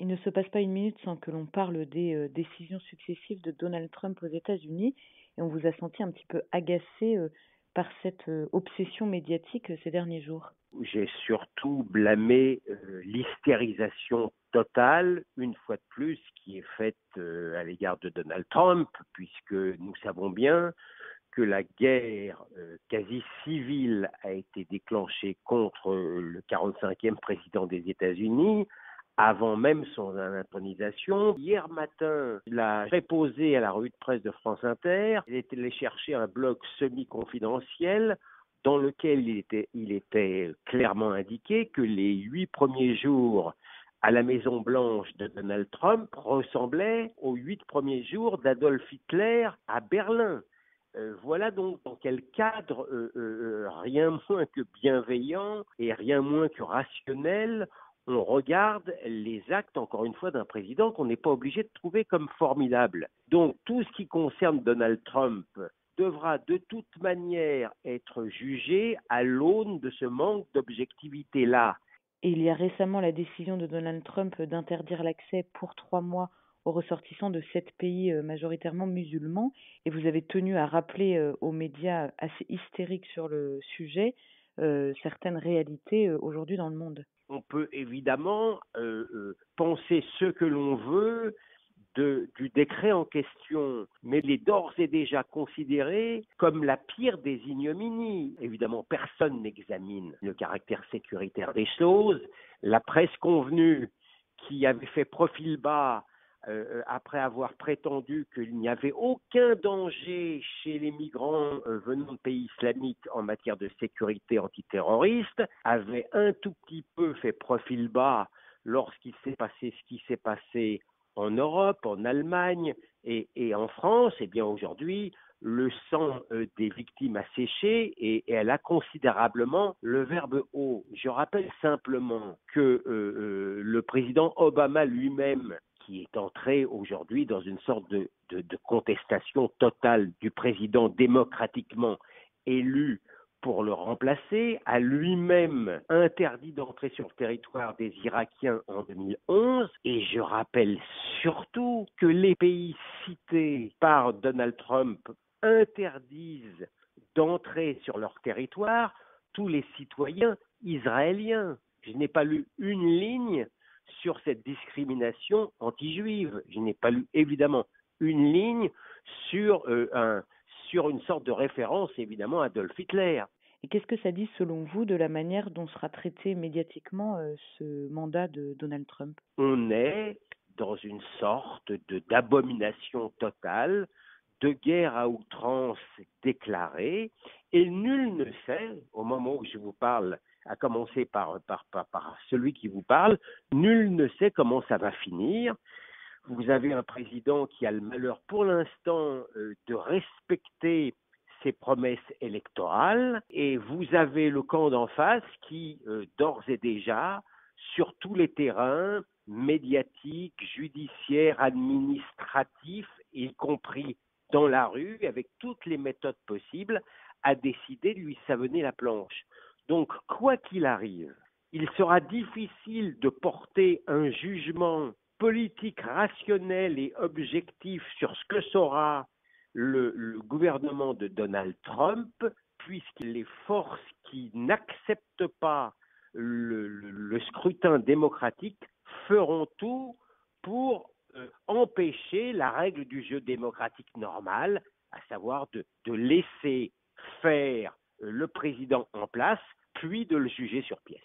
Il ne se passe pas une minute sans que l'on parle des décisions successives de Donald Trump aux États-Unis et on vous a senti un petit peu agacé, par cette, obsession médiatique, ces derniers jours. J'ai surtout blâmé l'hystérisation totale, une fois de plus, qui est faite à l'égard de Donald Trump, puisque nous savons bien que la guerre quasi civile a été déclenchée contre le 45e président des États-Unis, avant même son intronisation. Hier matin, il a préposé à la revue de presse de France Inter. Il est allé chercher un blog semi-confidentiel dans lequel il était clairement indiqué que les 8 premiers jours à la Maison-Blanche de Donald Trump ressemblaient aux 8 premiers jours d'Adolf Hitler à Berlin. Voilà donc dans quel cadre rien moins que bienveillant et rien moins que rationnel on regarde les actes, encore une fois, d'un président qu'on n'est pas obligé de trouver comme formidable. Donc tout ce qui concerne Donald Trump devra de toute manière être jugé à l'aune de ce manque d'objectivité-là. Et il y a récemment la décision de Donald Trump d'interdire l'accès pour 3 mois aux ressortissants de 7 pays, majoritairement musulmans et vous avez tenu à rappeler, aux médias assez hystériques sur le sujet, certaines réalités, aujourd'hui dans le monde. On peut évidemment penser ce que l'on veut du décret en question, mais il est d'ores et déjà considéré comme la pire des ignominies. Évidemment, personne n'examine le caractère sécuritaire des choses. La presse convenue, qui avait fait profil bas après avoir prétendu qu'il n'y avait aucun danger chez les migrants venant de pays islamiques en matière de sécurité antiterroriste, avait un tout petit peu fait profil bas lorsqu'il s'est passé ce qui s'est passé en Europe, en Allemagne et en France. Eh bien aujourd'hui, le sang des victimes a séché et elle a considérablement le verbe haut. Je rappelle simplement que le président Obama lui-même, qui est entré aujourd'hui dans une sorte de contestation totale du président démocratiquement élu pour le remplacer, a lui-même interdit d'entrer sur le territoire des Irakiens en 2011. Et je rappelle surtout que les pays cités par Donald Trump interdisent d'entrer sur leur territoire tous les citoyens israéliens. Je n'ai pas lu une ligne sur cette discrimination anti-juive. Je n'ai pas lu évidemment une ligne sur une sorte de référence évidemment à Adolf Hitler. Et qu'est-ce que ça dit selon vous de la manière dont sera traité médiatiquement, ce mandat de Donald Trump? On est dans une sorte d'abomination totale, de guerre à outrance déclarée, et nul ne sait, au moment où je vous parle, à commencer par celui qui vous parle, nul ne sait comment ça va finir. Vous avez un président qui a le malheur pour l'instant de respecter ses promesses électorales et vous avez le camp d'en face qui, d'ores et déjà, sur tous les terrains médiatiques, judiciaires, administratifs, y compris dans la rue, avec toutes les méthodes possibles, a décidé de lui savonner la planche. Donc, quoi qu'il arrive, il sera difficile de porter un jugement politique rationnel et objectif sur ce que sera le gouvernement de Donald Trump, puisque les forces qui n'acceptent pas le scrutin démocratique feront tout pour empêcher la règle du jeu démocratique normal, à savoir de laisser faire le président en place, puis de le juger sur pièce.